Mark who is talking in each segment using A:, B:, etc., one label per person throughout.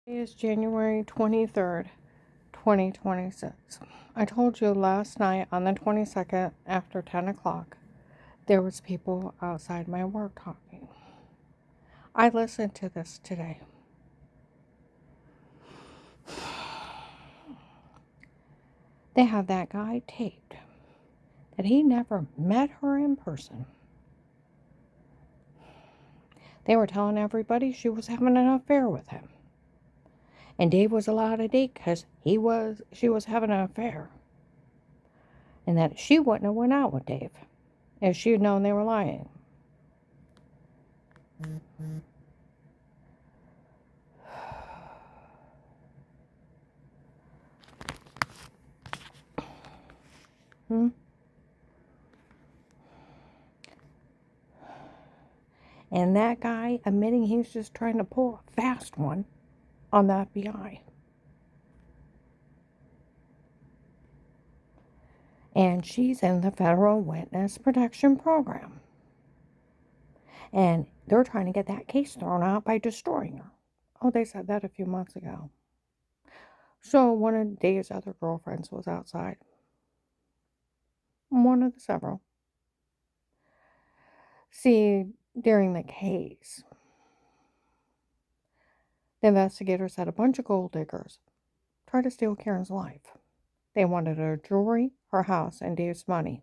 A: Today is January 23rd, 2026. I told you last night on the 22nd after 10 o'clock, there was people outside my work talking. I listened to this today. They have that guy taped that he never met her in person. They were telling everybody she was having an affair with him. And Dave was allowed to date because she was having an affair. And that she wouldn't have went out with Dave if she had known they were lying. And that guy admitting he was just trying to pull a fast one on the FBI. And she's in the Federal Witness Protection Program. And they're trying to get that case thrown out by destroying her. Oh, they said that a few months ago. So one of Dave's other girlfriends was outside. One of the several. See, during the case, the investigator said a bunch of gold diggers tried to steal Karen's life. They wanted her jewelry, her house, and Dave's money.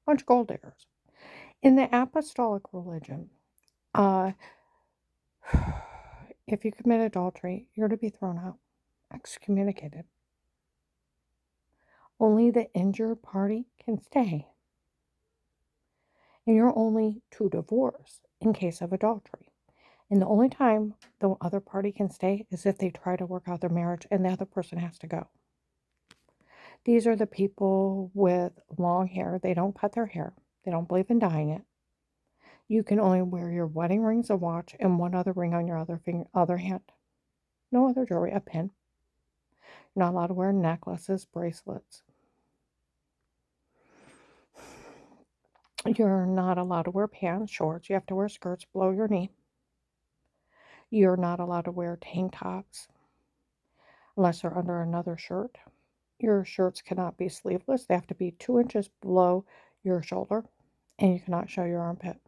A: Bunch of gold diggers. In the apostolic religion, if you commit adultery, you're to be thrown out, excommunicated. Only the injured party can stay. And you're only to divorce in case of adultery. And the only time the other party can stay is if they try to work out their marriage and the other person has to go. These are the people with long hair. They don't cut their hair. They don't believe in dyeing it. You can only wear your wedding rings, a watch, and one other ring on your other hand. No other jewelry, a pin. You're not allowed to wear necklaces, bracelets. You're not allowed to wear pants, shorts. You have to wear skirts below your knee. You're not allowed to wear tank tops unless they're under another shirt. Your shirts cannot be sleeveless. They have to be 2 inches below your shoulder, and you cannot show your armpit.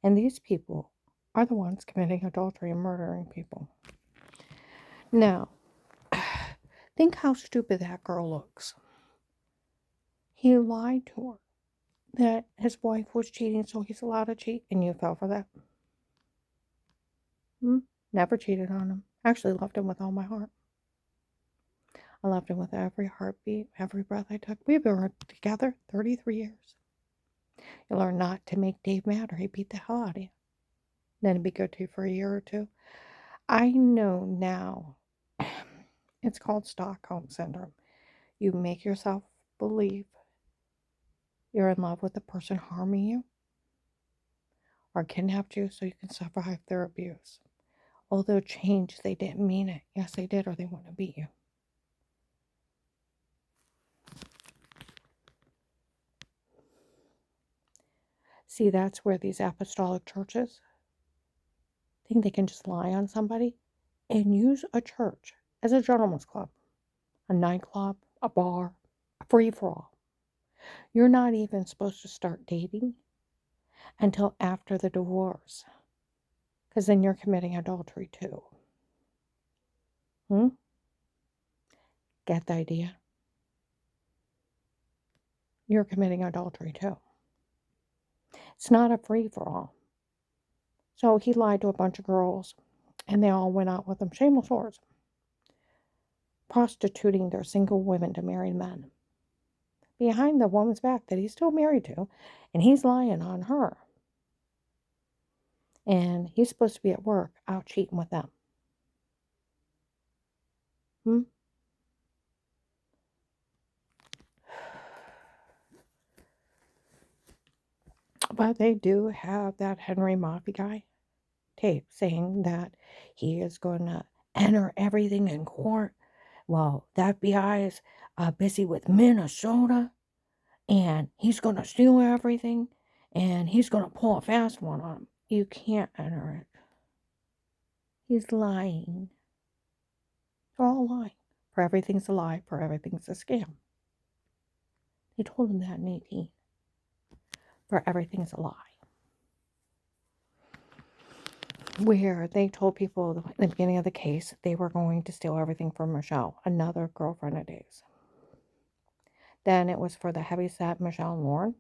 A: And these people are the ones committing adultery and murdering people. Now, think how stupid that girl looks. He lied to her that his wife was cheating, so he's allowed to cheat, and you fell for that. Never cheated on him. Actually loved him with all my heart. I loved him with every heartbeat, every breath I took. We've been together 33 years. You learn not to make Dave mad or he beat the hell out of you. Then he'd be good to you for a year or two. I know now. It's called Stockholm Syndrome. You make yourself believe you're in love with the person harming you or kidnapped you so you can survive their abuse. Although change, they didn't mean it. Yes, they did, or they wouldn't have beat you. See, that's where these apostolic churches think they can just lie on somebody and use a church as a gentleman's club, a nightclub, a bar, a free-for-all. You're not even supposed to start dating until after the divorce, because then you're committing adultery too. Get the idea? You're committing adultery too. It's not a free-for-all. So he lied to a bunch of girls, and they all went out with him. Shameless whores. Prostituting their single women to married men. Behind the woman's back that he's still married to, and he's lying on her. And he's supposed to be at work out cheating with them. But they do have that Henry Moffey guy tape saying that he is going to enter everything in court. Well, the FBI is busy with Minnesota, and he's going to steal everything, and he's going to pull a fast one on him. You can't enter it. He's lying. They're all lying. For everything's a lie, for everything's a scam. They told him that in 18. For everything's a lie. Where they told people at the beginning of the case they were going to steal everything from Michelle, another girlfriend of Dave's. Then it was for the heavyset Michelle and Lauren.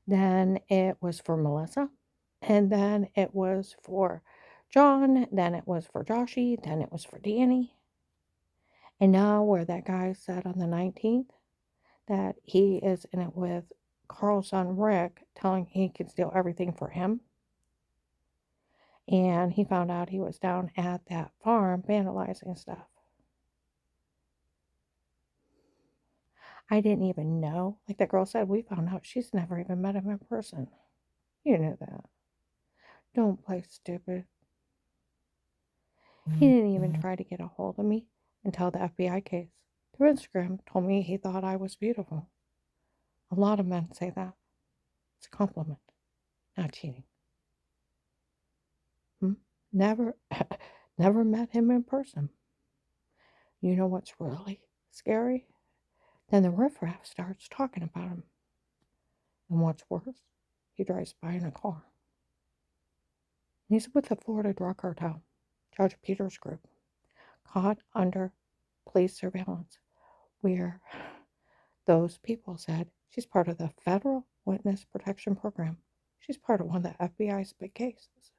A: Then it was for Melissa. And then it was for John. Then it was for Joshy. Then it was for Danny. And now where that guy said on the 19th that he is in it with Carl's son Rick, telling he could steal everything for him. And he found out he was down at that farm vandalizing stuff. I didn't even know. Like that girl said, we found out she's never even met him in person. You knew that. Don't play stupid. He didn't even try to get a hold of me until the FBI case. Through Instagram, told me he thought I was beautiful. A lot of men say that. It's a compliment, not cheating. Never, never met him in person. You know what's really scary? Then the riffraff starts talking about him. And what's worse, he drives by in a car. And he's with the Florida drug cartel, Judge Peters group, caught under police surveillance, where those people said she's part of the Federal Witness Protection Program. She's part of one of the FBI's big cases.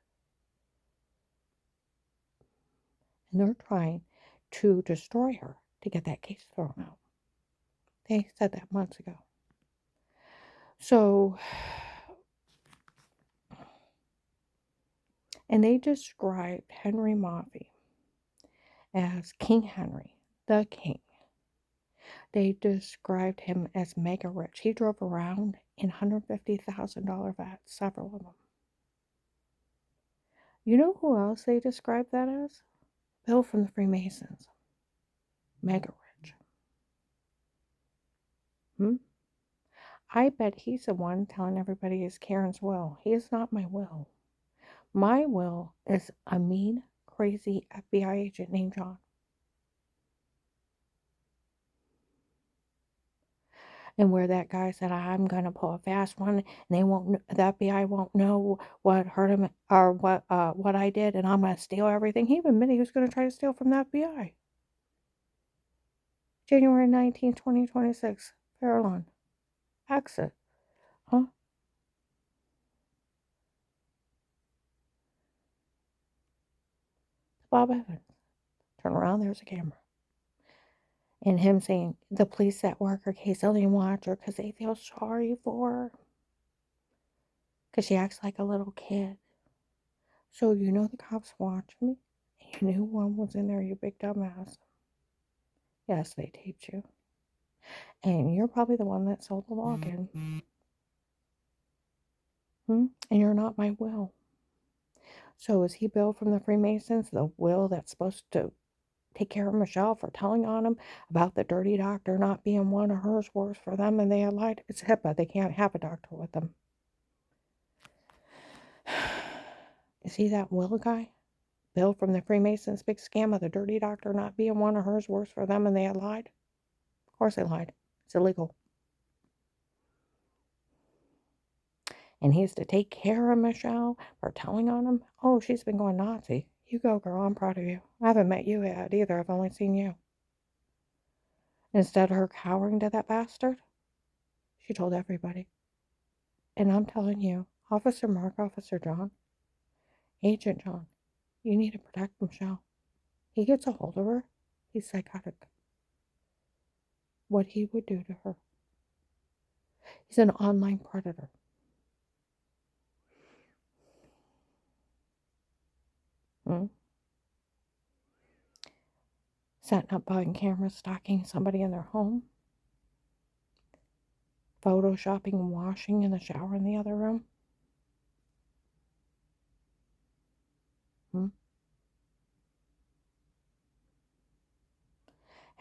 A: And they're trying to destroy her to get that case thrown out. They said that months ago. So, and they described Henry Maffei as King Henry, the king. They described him as mega rich. He drove around in $150,000 vats, several of them. You know who else they described that as? Bill from the Freemasons. Mega rich. I bet he's the one telling everybody it's Karen's will. He is not my will. My will is a mean, crazy FBI agent named John. And where that guy said, I'm going to pull a fast one, and the FBI won't know what hurt him or what I did, and I'm going to steal everything. He even admitted he was going to try to steal from the FBI. January 19, 2026, Farallon. Exit. Huh? Bob Evans. Turn around, there's a camera. And him saying, the police that work her case only watch her because they feel sorry for her. Because she acts like a little kid. So you know the cops watch me. And you knew one was in there, you big dumbass. Yes, they taped you. And you're probably the one that sold the login. And you're not my will. So is he Bill from the Freemasons, the will that's supposed to take care of Michelle for telling on him about the dirty doctor not being one of hers works for them and they had lied? It's HIPAA. They can't have a doctor with them. Is he that will guy? Bill from the Freemasons, big scam of the dirty doctor not being one of hers works for them and they had lied? Of course they lied. It's illegal. And he's to take care of Michelle for telling on him. Oh, she's been going Nazi. You go, girl. I'm proud of you. I haven't met you yet either. I've only seen you. Instead of her cowering to that bastard, she told everybody. And I'm telling you, Officer Mark, Officer John, Agent John, you need to protect Michelle. He gets a hold of her. He's psychotic. What he would do to her. He's an online predator. Setting up buying cameras, stalking somebody in their home. Photoshopping and washing in the shower in the other room.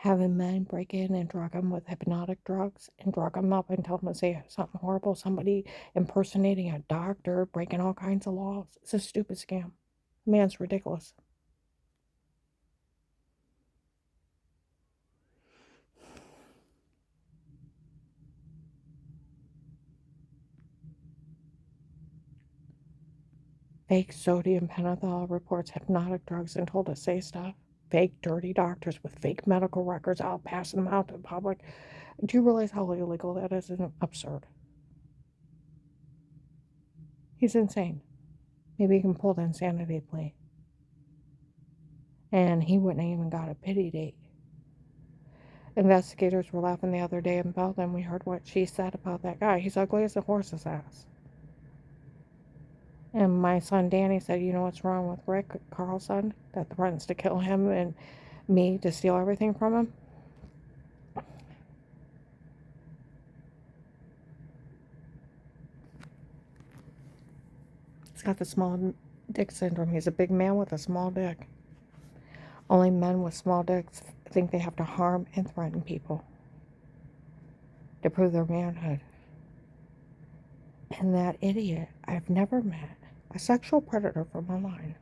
A: Having men break in and drug them with hypnotic drugs and drug them up and tell them to say something horrible. Somebody impersonating a doctor, breaking all kinds of laws. It's a stupid scam. Man's ridiculous. Fake sodium pentothal reports hypnotic drugs and told to say stuff. Fake dirty doctors with fake medical records out passing them out to the public. Do you realize how illegal that is? It's absurd. He's insane. Maybe he can pull the insanity plea. And he wouldn't have even got a pity date. Investigators were laughing the other day in Belden. We heard what she said about that guy. He's ugly as a horse's ass. And my son Danny said, you know what's wrong with Rick Carlson? That threatens to kill him and me to steal everything from him? He's got the small dick syndrome. He's a big man with a small dick. Only men with small dicks think they have to harm and threaten people to prove their manhood. And that idiot I've never met, a sexual predator from online,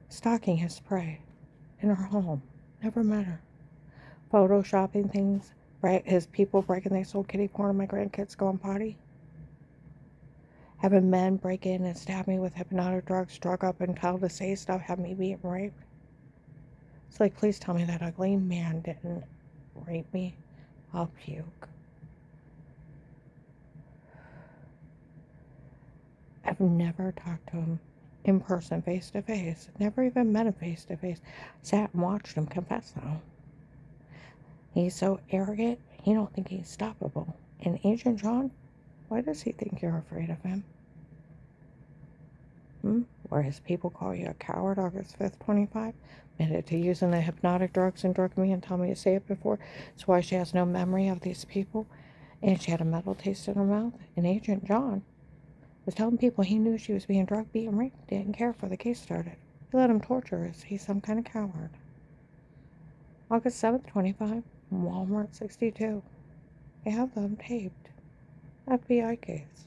A: stalking his prey in her home. Never met her. Photoshopping things, right? His people breaking they sold kitty porn and my grandkids going potty. Having men break in and stab me with hypnotic drugs, drug up and tell to say stuff, have me being raped. It's like, please tell me that ugly man didn't rape me. I'll puke. I've never talked to him in person, face to face. Never even met him face to face. Sat and watched him confess though. He's so arrogant, he don't think he's stoppable. And Agent John, why does he think you're afraid of him? Where his people call you a coward, August 5th, 25? Admitted to using the hypnotic drugs and drug me and tell me to say it before. That's why she has no memory of these people. And she had a metal taste in her mouth. And Agent John was telling people he knew she was being drugged, beaten, raped. Didn't care before the case started. He let him torture us. He's some kind of coward. August 7th, 25, Walmart 62. They have them taped. FBI case.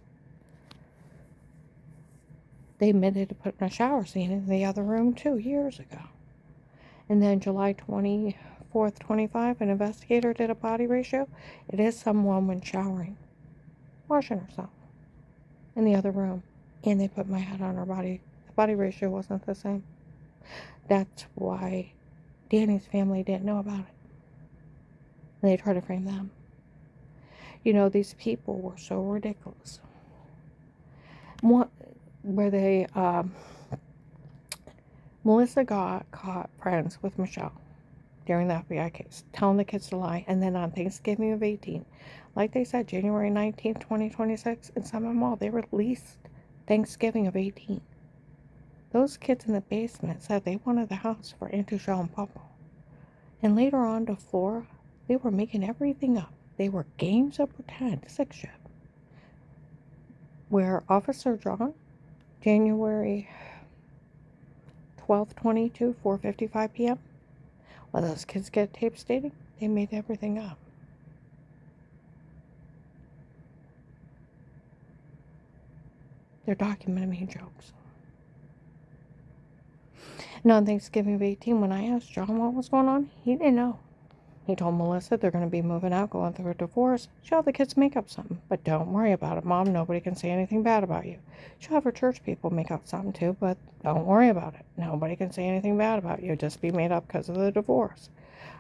A: They admitted to putting a shower scene in the other room 2 years ago. And then July 24th, 25, an investigator did a body ratio. It is some woman showering, washing herself in the other room. And they put my head on her body. The body ratio wasn't the same. That's why Danny's family didn't know about it. And they tried to frame them. You know, these people were so ridiculous. Melissa got caught friends with Michelle during the FBI case, telling the kids to lie, and then on Thanksgiving of 18, like they said, January 19th, 2026, in Summit Mall, they released Thanksgiving of 18. Those kids in the basement said they wanted the house for Auntie Shell and Papa. And later on to Flora, they were making everything up. They were games of pretend, sick shit. Where Officer John, January 12th, 22, 4:55 p.m., while those kids get tape stating, they made everything up. They're documenting me jokes. And on Thanksgiving of 18, when I asked John what was going on, he didn't know. He told Melissa they're going to be moving out, going through a divorce. She'll have the kids make up something, but don't worry about it, Mom. Nobody can say anything bad about you. She'll have her church people make up something too, but don't worry about it. Nobody can say anything bad about you. Just be made up because of the divorce.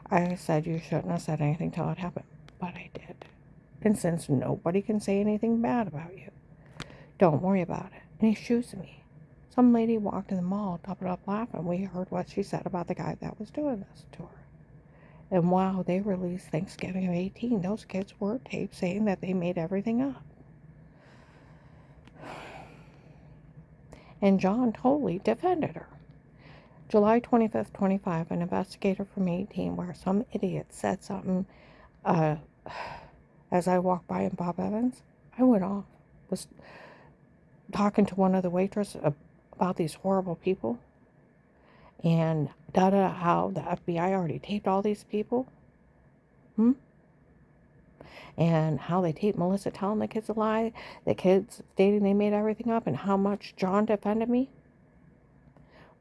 A: I said you shouldn't have said anything till it happened, but I did. And since nobody can say anything bad about you, don't worry about it. And he shoots me. Some lady walked in the mall, doubled up laughing. We heard what she said about the guy that was doing this to her. And wow, they released Thanksgiving of 18. Those kids were taped saying that they made everything up. And John totally defended her. July 25th, 25, an investigator from 18, where some idiot said something as I walked by in Bob Evans. I went off. Was talking to one of the waitresses about these horrible people. And how the FBI already taped all these people. Hmm? And how they taped Melissa telling the kids a lie, the kids stating they made everything up, and how much John defended me.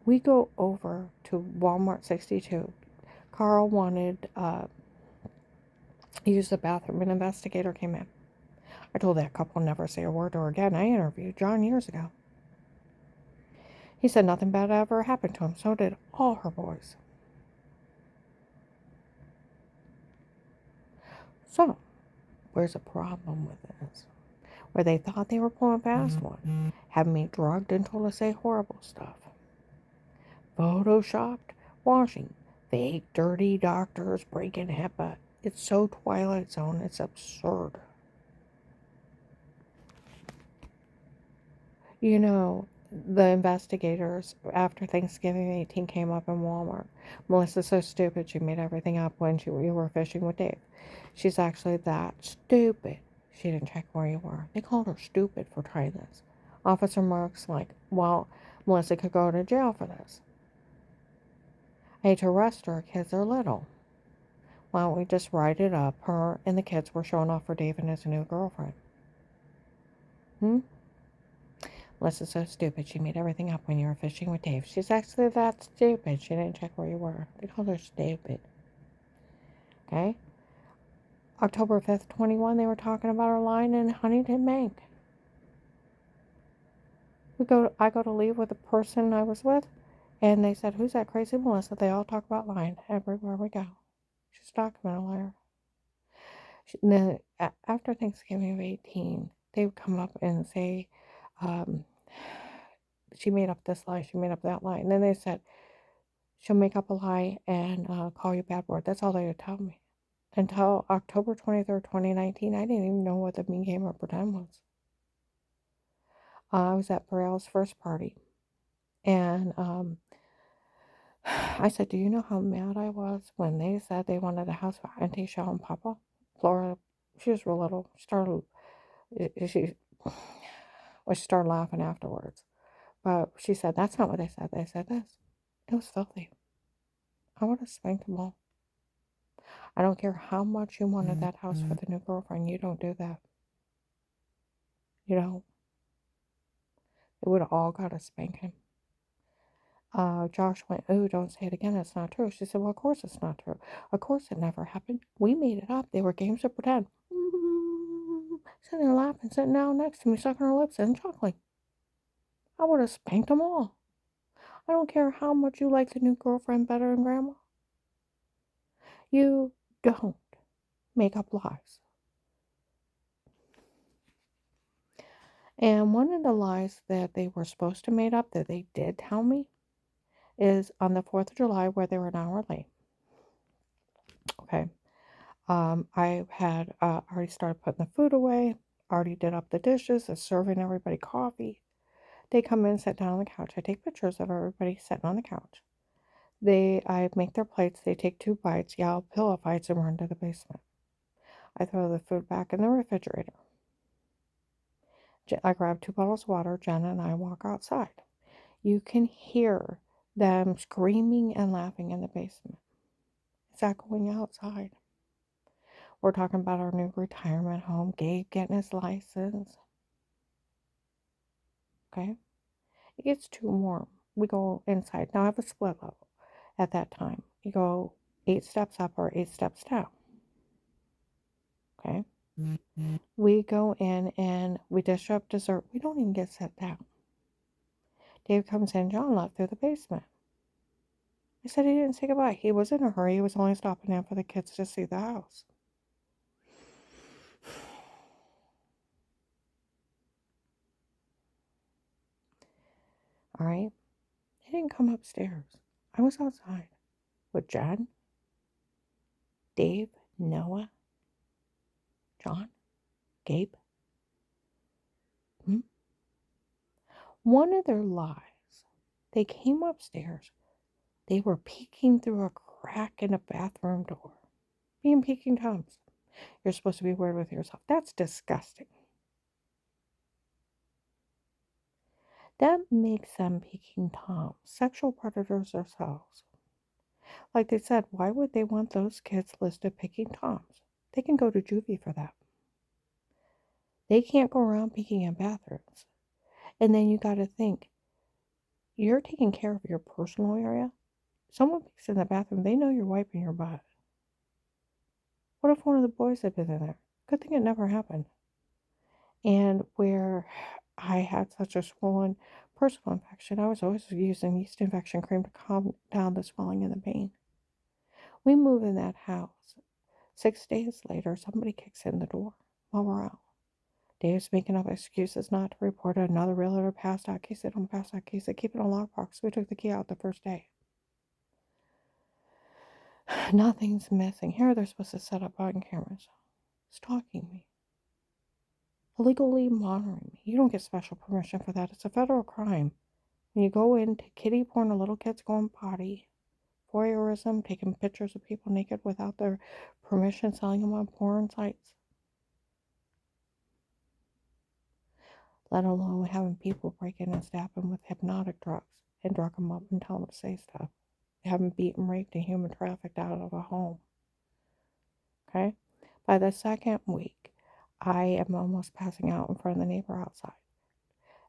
A: We go over to Walmart 62. Carl wanted to use the bathroom. An investigator came in. I told that couple never say a word to her again. I interviewed John years ago. He said nothing bad ever happened to him. So did all her boys. So, where's the problem with this? Where they thought they were pulling a fast one, having me drugged and told to say horrible stuff. Photoshopped, washing, fake, dirty doctors breaking HIPAA. It's so Twilight Zone, it's absurd. You know, the investigators after Thanksgiving 18 came up in Walmart. Melissa's so stupid she made everything up when we were fishing with Dave. She's actually that stupid. She didn't check where you were. They called her stupid for trying this. Officer Mark's like, well, Melissa could go to jail for this. I hate to arrest her, kids are little. Why don't we just write it up? Her and the kids were showing off for Dave and his new girlfriend. Melissa's so stupid she made everything up when you were fishing with Dave. She's actually that stupid. She didn't check where you were. They called her stupid. Okay? October 5th, 21, they were talking about her line in Huntington Bank. I go to leave with the person I was with, and they said, who's that crazy Melissa? They all talk about lying everywhere we go. She's a documented liar. After Thanksgiving of 18, they would come up and say, she made up this lie, she made up that lie. And then they said, she'll make up a lie and call you a bad word. That's all they would tell me. Until October 23rd, 2019, I didn't even know what the mean game or pretend was. I was at Burrell's first party. And I said, do you know how mad I was when they said they wanted a house for Auntie Shaw and Papa? Flora, she was real little. She started laughing afterwards. But she said, that's not what they said. They said this. It was filthy. I would have spanked them all. I don't care how much you wanted that house for the new girlfriend. You don't do that. You don't. They would have all got a spanking. Josh went, oh, don't say it again. It's not true. She said, well, of course it's not true. Of course it never happened. We made it up. They were games of pretend. Sitting there laughing, sitting down next to me, sucking her lips and chuckling. I would have spanked them all. I don't care how much you like the new girlfriend better than Grandma. You don't make up lies. And one of the lies that they were supposed to make up that they did tell me is on the 4th of July where they were an hour late. Okay. I had already started putting the food away, already did up the dishes, serving everybody coffee. They come in, sit down on the couch. I take pictures of everybody sitting on the couch. I make their plates. They take 2 bites, yell, pillow fights, and run to the basement. I throw the food back in the refrigerator. I grab 2 bottles of water. Jenna and I walk outside. You can hear them screaming and laughing in the basement. It's echoing outside. We're talking about our new retirement home, Gabe getting his license. Okay? It gets too warm. We go inside. Now I have a split level at that time. You go 8 steps up or 8 steps down. Okay? We go in and we dish up dessert. We don't even get set down. Dave comes in. John left through the basement. I said he didn't say goodbye. He was in a hurry. He was only stopping in for the kids to see the house. All right? He didn't come upstairs. I was outside with Jen, Dave, Noah, John, Gabe. One of their lies, they came upstairs. They were peeking through a crack in a bathroom door. Being peeking Toms. You're supposed to be weird with yourself. That's disgusting. That makes them peking toms, sexual predators themselves. Like they said, why would they want those kids listed peking toms? They can go to juvie for that. They can't go around peeking in bathrooms. And then you got to think, you're taking care of your personal area. Someone peeks in the bathroom, they know you're wiping your butt. What if one of the boys had been in there? Good thing it never happened. And where I had such a swollen personal infection, I was always using yeast infection cream to calm down the swelling and the pain. We move in that house. 6 days later, somebody kicks in the door while we're out. Dave's making up excuses not to report it. Another realtor passed out case. They don't pass out case. They keep it in a lockbox. We took the key out the first day. Nothing's missing. Here they're supposed to set up body cameras. Stalking me. Illegally monitoring me. You don't get special permission for that. It's a federal crime. When you go into kiddie porn, a little kids going potty, voyeurism, taking pictures of people naked without their permission, selling them on porn sites. Let alone having people break in and stab them with hypnotic drugs and drug them up and tell them to say stuff. Have them beaten, raped, and human trafficked out of a home. Okay? By the second week, I am almost passing out in front of the neighbor outside.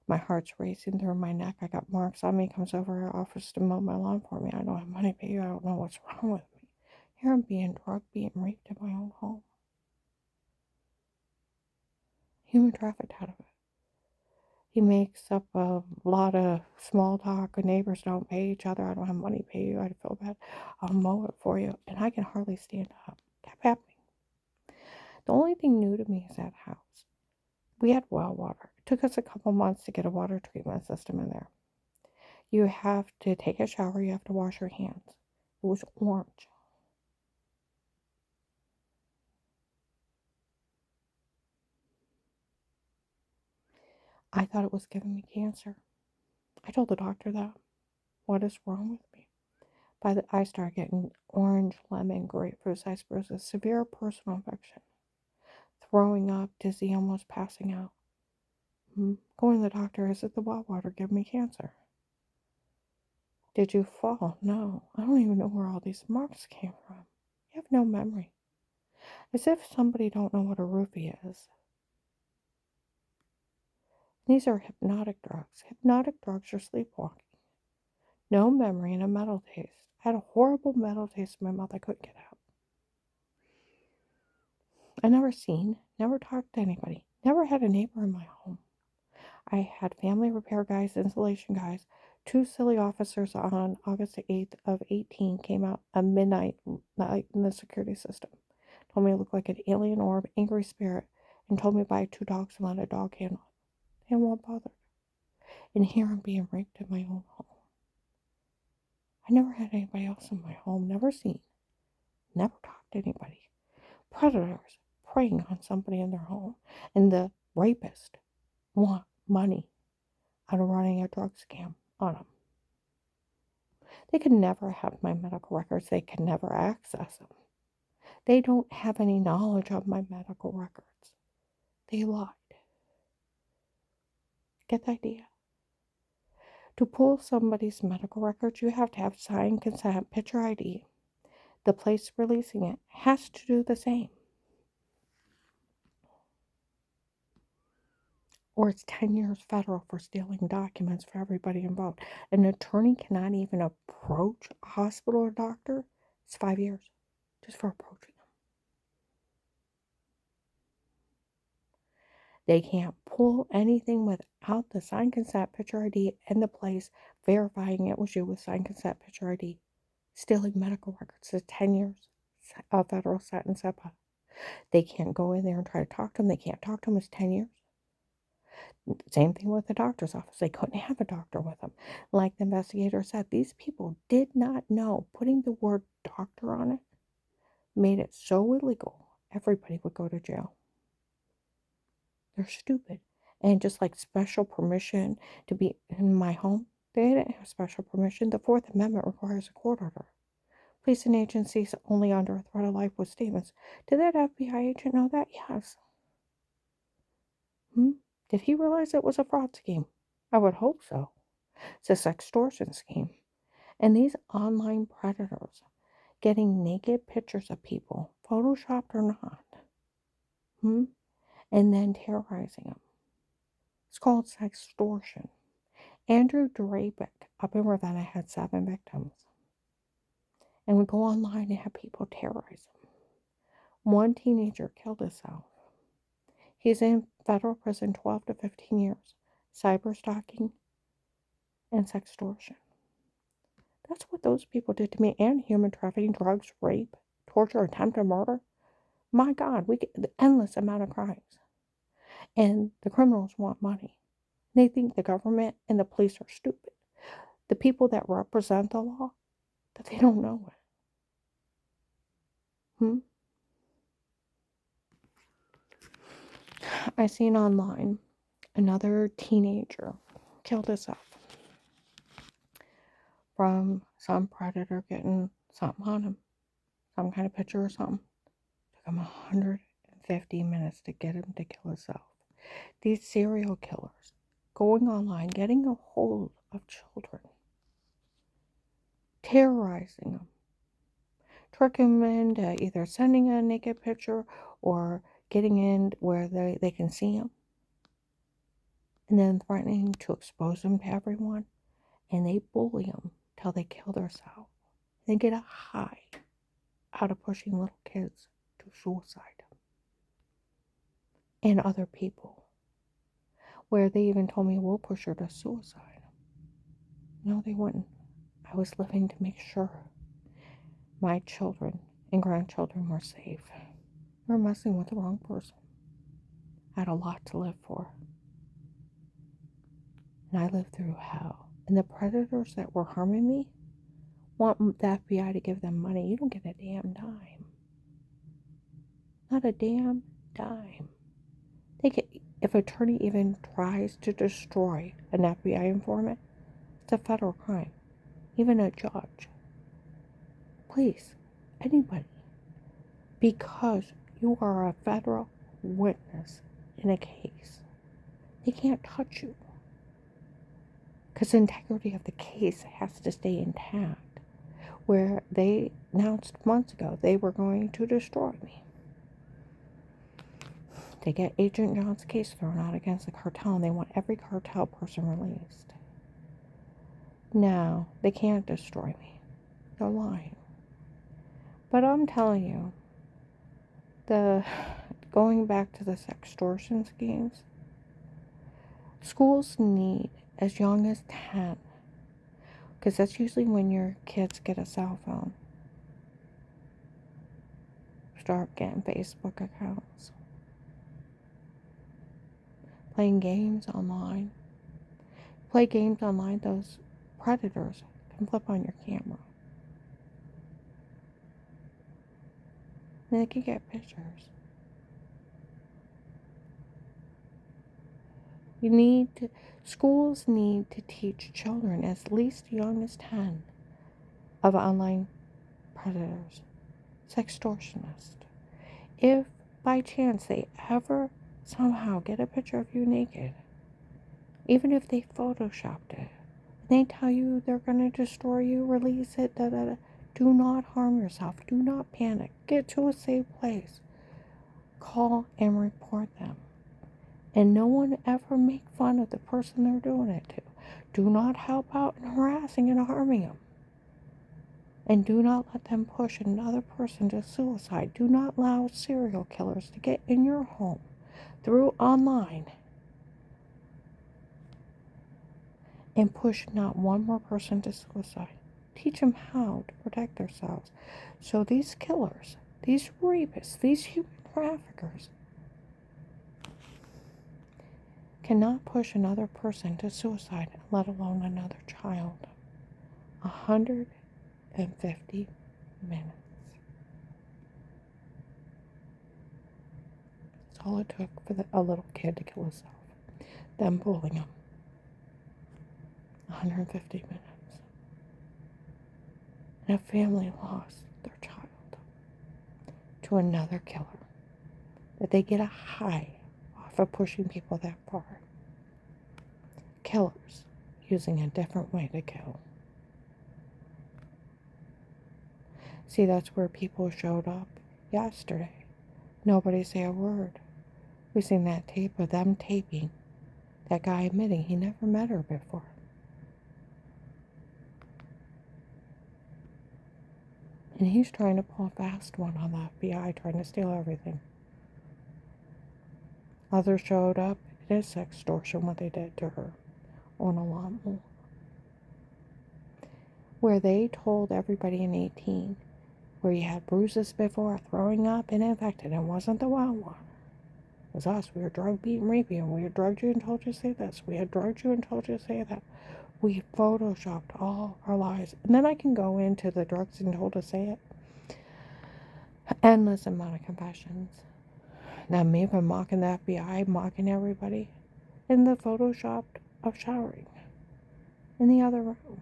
A: My heart's racing through my neck. I got marks on me. Comes over, offers to mow my lawn for me. I don't have money to pay you. I don't know what's wrong with me. Here I'm being drugged, being raped in my own home. Human trafficked out of it. He makes up a lot of small talk. Neighbors don't pay each other. I don't have money to pay you. I feel bad. I'll mow it for you. And I can hardly stand up. Kept happening. The only thing new to me is that house. We had well water. It took us a couple months to get a water treatment system in there. You have to take a shower. You have to wash your hands. It was orange. I thought it was giving me cancer. I told the doctor that. What is wrong with me? I started getting orange, lemon, grapefruit, cysticercosis, severe personal infection. Throwing up, dizzy, almost passing out. Going to the doctor, is it the well water giving me cancer? Did you fall? No. I don't even know where all these marks came from. You have no memory. As if somebody don't know what a roofie is. These are hypnotic drugs. Hypnotic drugs are sleepwalking. No memory and a metal taste. I had a horrible metal taste in my mouth I couldn't get out. I never talked to anybody, never had a neighbor in my home. I had family repair guys, insulation guys. Two silly officers on August 8th of 18 came out at midnight night in the security system. Told me I looked like an alien orb, angry spirit, and told me to buy 2 dogs and let a dog handle it. They weren't bothered. And here I'm being raped in my own home. I never had anybody else in my home, never talked to anybody. Predators preying on somebody in their home. And the rapist want money out of running a drug scam on them. They could never have my medical records. They could never access them. They don't have any knowledge of my medical records. They lied. Get the idea? To pull somebody's medical records, you have to have signed consent, picture ID. The place releasing it has to do the same. Or it's 10 years federal for stealing documents for everybody involved. An attorney cannot even approach a hospital or doctor. It's 5 years just for approaching them. They can't pull anything without the signed consent, picture ID, and the place verifying it was you with signed consent, picture ID. Stealing medical records is 10 years of federal sentence. They can't go in there and try to talk to them. They can't talk to them. It's 10 years. Same thing with the doctor's office. They couldn't have a doctor with them. Like the investigator said, these people did not know putting the word doctor on it made it so illegal, everybody would go to jail. They're stupid. And just like special permission to be in my home, they didn't have special permission. The Fourth Amendment requires a court order. Police and agencies only under a threat of life with statements. Did that FBI agent know that? Yes. Did he realize it was a fraud scheme? I would hope so. It's a sextortion scheme. And these online predators getting naked pictures of people, photoshopped or not, hmm? And then terrorizing them. It's called sextortion. Andrew Drabek up in Ravenna had 7 victims. And would go online and have people terrorize him. One teenager killed himself. He's in federal prison 12 to 15 years. Cyber stalking and sextortion. That's what those people did to me. And human trafficking, drugs, rape, torture, attempted murder. My God, we get the endless amount of crimes. And the criminals want money. They think the government and the police are stupid. The people that represent the law, that they don't know it. I seen online another teenager killed himself from some predator getting something on him, some kind of picture or something. Took him 150 minutes to get him to kill himself. These serial killers going online, getting a hold of children, terrorizing them, tricking them into either sending a naked picture or getting in where they can see them, and then threatening to expose them to everyone. And they bully them till they kill themselves. They get a high out of pushing little kids to suicide and other people. Where they even told me, we'll push her to suicide. No, they wouldn't. I was living to make sure my children and grandchildren were safe. They were messing with the wrong person. I had a lot to live for. And I lived through hell. And the predators that were harming me want the FBI to give them money. You don't get a damn dime. Not a damn dime. If an attorney even tries to destroy an FBI informant, it's a federal crime. Even a judge. Please, anybody. Because you are a federal witness in a case. They can't touch you. Because the integrity of the case has to stay intact. Where they announced months ago they were going to destroy me. They get Agent John's case thrown out against the cartel, and they want every cartel person released. No, they can't destroy me. They're lying. But I'm telling you, going back to the sextortion schemes, schools need as young as 10, because that's usually when your kids get a cell phone. Start getting Facebook accounts. Playing games online. Play games online, those predators can flip on your camera. And they can get pictures. Schools need to teach children as least young as 10 of online predators, sextortionists. If by chance they ever somehow get a picture of you naked, even if they photoshopped it, and they tell you they're going to destroy you, release it, do not harm yourself. Do not panic. Get to a safe place. Call and report them. And no one ever make fun of the person they're doing it to. Do not help out in harassing and harming them. And do not let them push another person to suicide. Do not allow serial killers to get in your home through online and push not one more person to suicide. Teach them how to protect themselves. So these killers, these rapists, these human traffickers cannot push another person to suicide, let alone another child. 150 minutes. That's all it took for a little kid to kill himself. Them bullying him. 150 minutes. And a family lost their child to another killer. That they get a high off of pushing people that far. killers using a different way to kill. See, that's where people showed up yesterday. Nobody say a word. We seen that tape of them taping that guy admitting he never met her before. And he's trying to pull a fast one on the FBI, trying to steal everything. Others showed up. It is extortion what they did to her on a lot more. Where they told everybody in 18 where you had bruises before, throwing up, and infected. It wasn't the wild one. It was us. We were drugged, beaten, raping. We had drugged you and told you to say this. We had drugged you and told you to say that. We photoshopped all our lives. And then I can go into the drugs and told to say it. Endless amount of confessions. Now me been mocking the FBI, mocking everybody. In the photoshopped of showering. In the other room.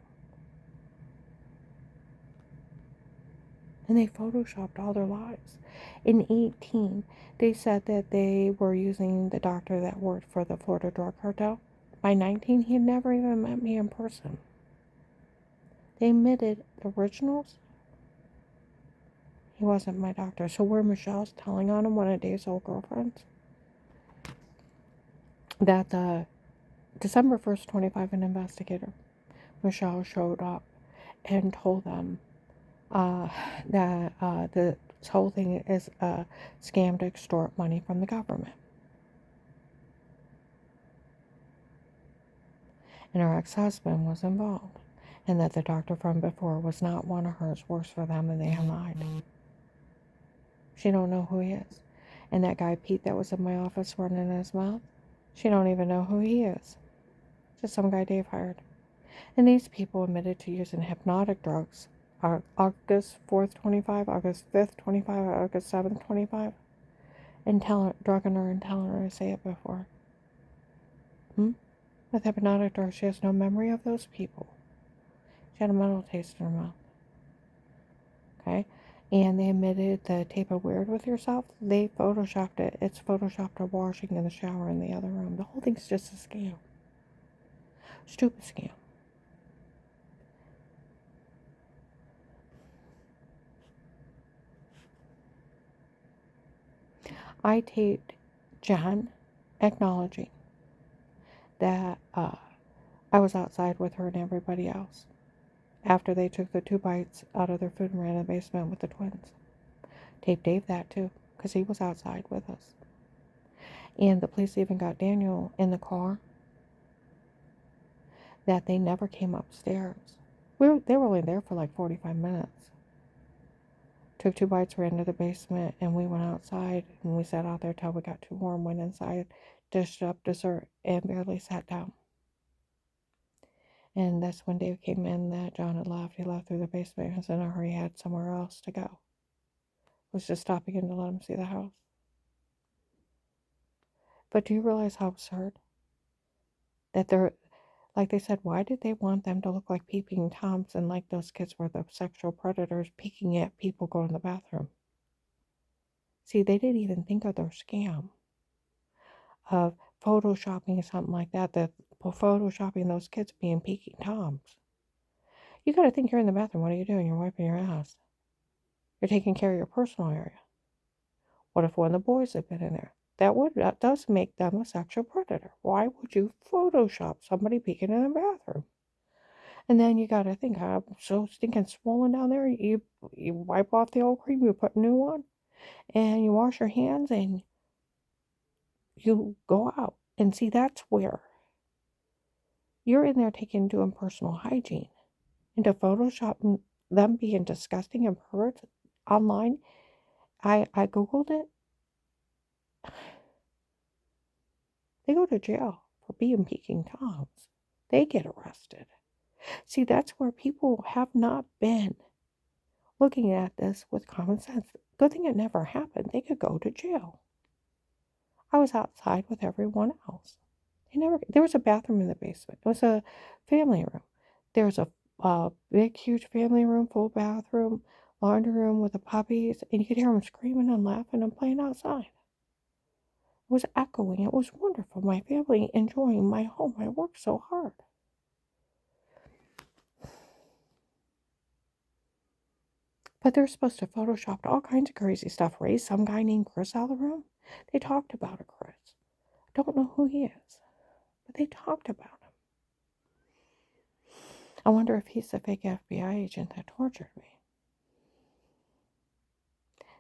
A: And they photoshopped all their lives. In 18, they said that they were using the doctor that worked for the Florida drug cartel. By 19, he had never even met me in person. They admitted the originals. He wasn't my doctor. So where Michelle's telling on him, one of Dave's old girlfriends, that the December 1st, 25, an investigator, Michelle showed up and told them that this whole thing is a scam to extort money from the government. And her ex-husband was involved, and that the doctor from before was not one of hers, works for them, and they have lied. She don't know who he is. And that guy Pete that was in my office running his mouth, she don't even know who he is. Just some guy Dave hired. And these people admitted to using hypnotic drugs August 4th, 25, August 5th, 25, August 7th, 25, and drugging her and telling her to say it before. With hypnotic drugs, she has no memory of those people. She had a mental taste in her mouth. Okay? And they admitted the tape of Weird with Yourself. They photoshopped it. It's photoshopped her washing in the shower in the other room. The whole thing's just a scam. Stupid scam. I taped John acknowledging that I was outside with her and everybody else after they took the 2 bites out of their food and ran in the basement with the twins. Taped Dave that too, because he was outside with us. And the police even got Daniel in the car, that they never came upstairs. They were only there for like 45 minutes. Took 2 bites, ran to the basement, and we went outside, and we sat out there till we got too warm, went inside, dished up dessert, and barely sat down. And that's when Dave came in that John had left. He left through the basement. He was in a hurry. He had somewhere else to go. Was just stopping in to let him see the house. But do you realize how absurd? That they're, like they said, why did they want them to look like peeping Toms and like those kids were the sexual predators peeking at people going to the bathroom? See, they didn't even think of their scam of photoshopping something like that, photoshopping those kids being peeking Toms. You got to think you're in the bathroom. What are you doing? You're wiping your ass. You're taking care of your personal area. What if one of the boys had been in there? That does make them a sexual predator. Why would you Photoshop somebody peeking in the bathroom? And then you got to think, I'm so stinking swollen down there. You wipe off the old cream, you put new on, and you wash your hands, and you go out. And see, that's where you're in there doing personal hygiene. And to Photoshop them being disgusting and perverts online, I Googled it. They go to jail for being peeking Toms. They get arrested. See, that's where people have not been looking at this with common sense. Good thing it never happened. They could go to jail. I was outside with everyone else. There was a bathroom in the basement. It was a family room. There's a big, huge family room, full bathroom, laundry room with the puppies, and you could hear them screaming and laughing and playing outside. was echoing. It was wonderful. My family enjoying my home. I worked so hard. But they're supposed to Photoshop all kinds of crazy stuff. Raise some guy named Chris out of the room. They talked about a Chris. I don't know who he is, but they talked about him. I wonder if he's the fake FBI agent that tortured me.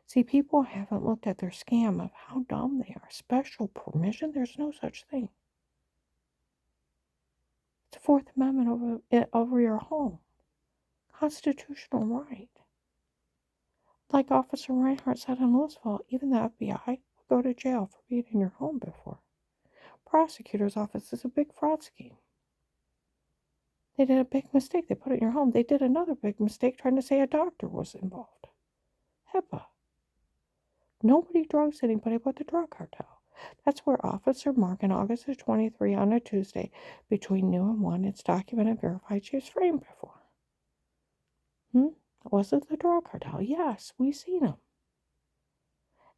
A: See, people haven't looked at their scam of how dumb they are. Special permission? There's no such thing. It's the Fourth Amendment over your home. Constitutional right. Like Officer Reinhardt said in Louisville, even the FBI will go to jail for being in your home before. Prosecutor's office is a big fraud scheme. They did a big mistake. They put it in your home. They did another big mistake trying to say a doctor was involved. HIPAA. Nobody drugs anybody but the drug cartel. That's where Officer Mark in August of 23 on a Tuesday between noon and 1, it's documented, verified she was framed before. Was it the drug cartel? Yes, we seen them.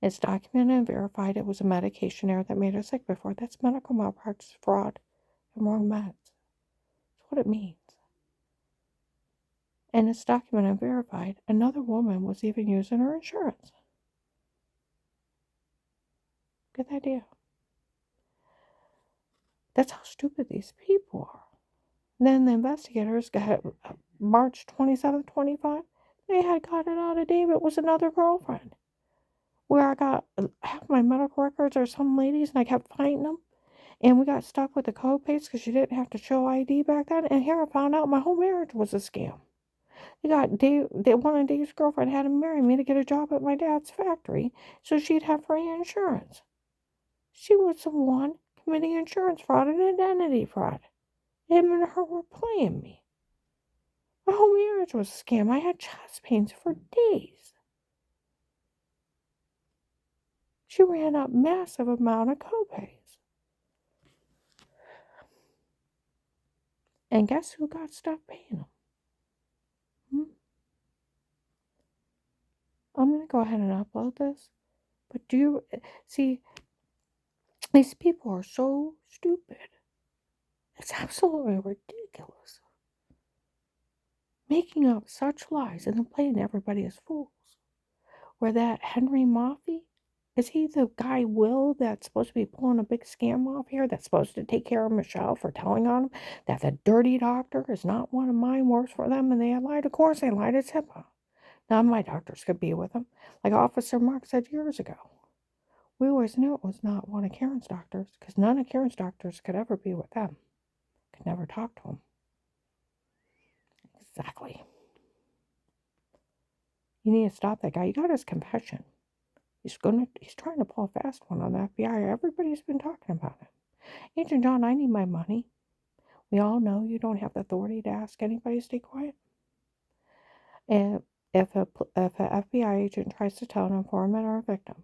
A: It's documented and verified it was a medication error that made her sick before. That's medical malpractice, fraud, and wrong meds. That's what it means. And it's documented and verified another woman was even using her insurance. Get the idea. That's how stupid these people are. And then the investigators got March 27th, 25. They had got it out of David. It was another girlfriend. Where I got half my medical records are some ladies and I kept finding them. And we got stuck with the co-pays because you didn't have to show ID back then. And here I found out my whole marriage was a scam. They got Dave, one of Dave's girlfriend had him marry me to get a job at my dad's factory so she'd have free insurance. She was the one committing insurance fraud and identity fraud. Him and her were playing me. My whole marriage was a scam. I had chest pains for days. She ran up massive amount of copays. And guess who got stuck paying them? I'm going to go ahead and upload this. But do you see, these people are so stupid. It's absolutely ridiculous. Making up such lies and then playing everybody as fools. Where that Henry Moffey, is he the guy Will that's supposed to be pulling a big scam off here? That's supposed to take care of Michelle for telling on him that the dirty doctor is not one of mine, works for them, and they lied. Of course they lied. It's HIPAA. None of my doctors could be with him. Like Officer Mark said years ago. We always knew it was not one of Karen's doctors because none of Karen's doctors could ever be with them. Could never talk to them. Exactly. You need to stop that guy. You got his confession. He's trying to pull a fast one on the FBI. Everybody's been talking about him. Agent John, I need my money. We all know you don't have the authority to ask anybody to stay quiet. And if a FBI agent tries to tell an informant or a victim,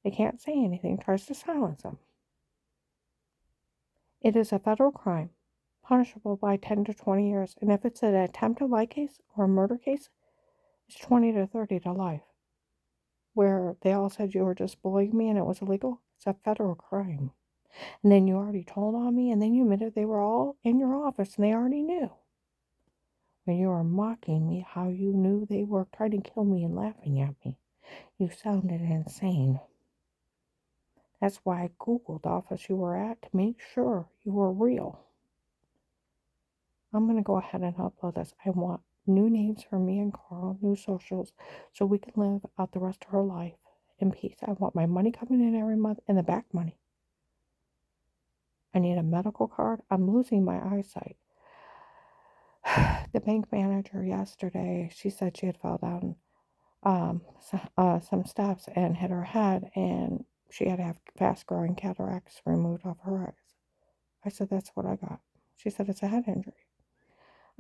A: they can't say anything, tries to silence them. It is a federal crime, punishable by 10 to 20 years. And if it's an attempted lie case or a murder case, it's 20 to 30 to life. Where they all said you were just bullying me and it was illegal, it's a federal crime. And then you already told on me, and then you admitted they were all in your office and they already knew. When you were mocking me, how you knew they were trying to kill me and laughing at me. You sounded insane. That's why I Googled the office you were at to make sure you were real. I'm going to go ahead and upload this. I want new names for me and Carl, new socials, so we can live out the rest of our life in peace. I want my money coming in every month and the back money. I need a medical card. I'm losing my eyesight. The bank manager yesterday, she said she had fell down some steps and hit her head, and she had to have fast-growing cataracts removed off her eyes. I said, that's what I got. She said, it's a head injury.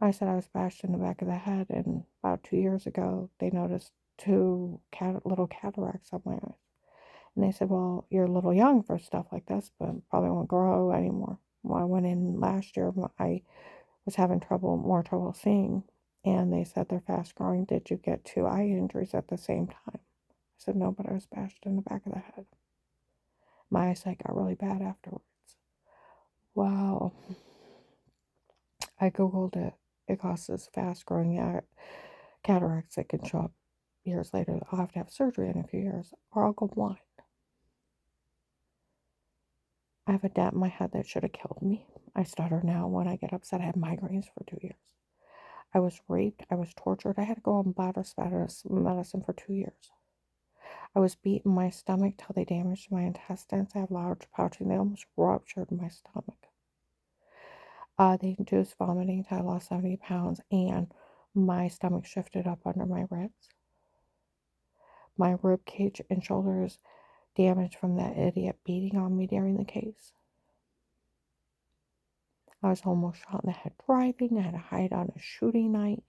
A: I said, I was bashed in the back of the head, and about 2 years ago, they noticed two little cataracts on my eyes. And they said, well, you're a little young for stuff like this, but probably won't grow anymore. When I went in last year, I was having more trouble seeing, and they said they're fast growing. Did you get two eye injuries at the same time? I said, no, but I was bashed in the back of the head. My eyesight got really bad afterwards. Wow. I googled it. It causes fast growing cataracts that can show up years later. I'll have to have surgery in a few years or I'll go blind. I have a dent in my head that should have killed me. I stutter now when I get upset. I had migraines for 2 years. I was raped. I was tortured. I had to go on bladder medicine for 2 years. I was beaten in my stomach till they damaged my intestines. I have large pouching. They almost ruptured my stomach. They induced vomiting till I lost 70 pounds and my stomach shifted up under my ribs. My rib cage and shoulders damaged from that idiot beating on me during the case. I was almost shot in the head driving. I had to hide on a shooting night.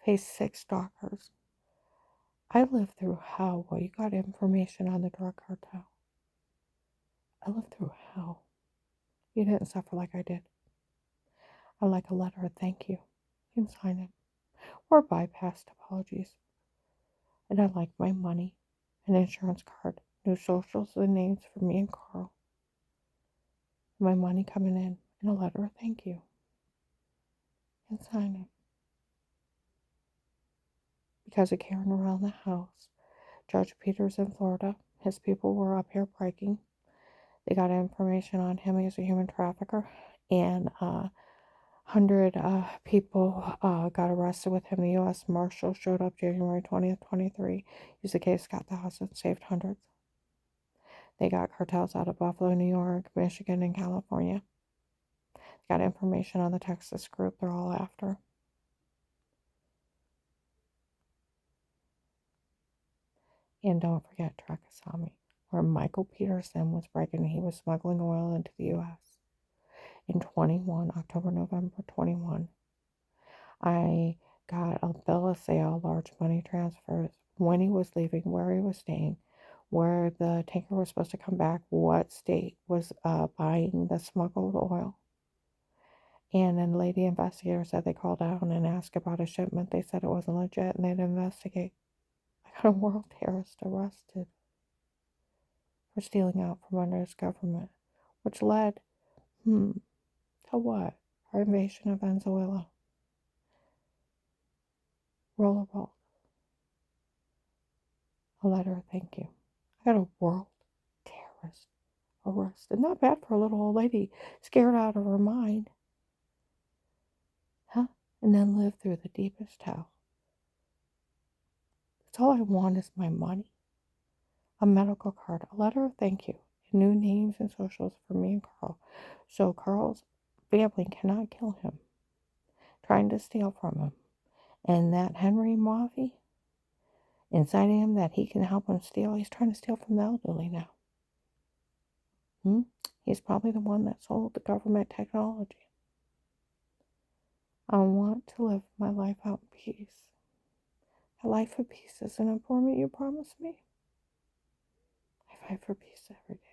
A: Faced 6 stalkers. I lived through hell. Well, you got information on the drug cartel. I lived through hell. You didn't suffer like I did. I'd like a letter of thank you. You can sign it. Or bypassed apologies. And I'd like my money, an insurance card, new socials and names for me and Carl. My money coming in and a letter of thank you. And sign it. Because of carrying around the house. Judge Peters in Florida, his people were up here breaking. They got information on him. He's a human trafficker. And 100 people got arrested with him. The U.S. Marshal showed up January 20th, 23. Used the case, got thousands, saved hundreds. They got cartels out of Buffalo, New York, Michigan, and California. They got information on the Texas group they're all after. And don't forget Trakasami, where Michael Peterson was breaking. He was smuggling oil into the U.S. in 21, October, November 21. I got a bill of sale, large money transfers, when he was leaving, where he was staying, where the tanker was supposed to come back, what state was buying the smuggled oil. And then lady investigator said they called down and asked about a shipment. They said it wasn't legit and they'd investigate. I got a world terrorist arrested for stealing out from under his government, which led, to what? Our invasion of Venezuela. Rollerball. A letter of thank you. I got a world terrorist arrested. Not bad for a little old lady scared out of her mind. Huh? And then live through the deepest hell. That's all I want is my money. A medical card, a letter of thank you, and new names and socials for me and Carl. So Carl's family cannot kill him. Trying to steal from him. And that Henry Mauvie, inciting him that he can help him steal. He's trying to steal from the elderly now. He's probably the one that sold the government technology. I want to live my life out in peace. A life of peace isn't important, you promise me? I fight for peace every day.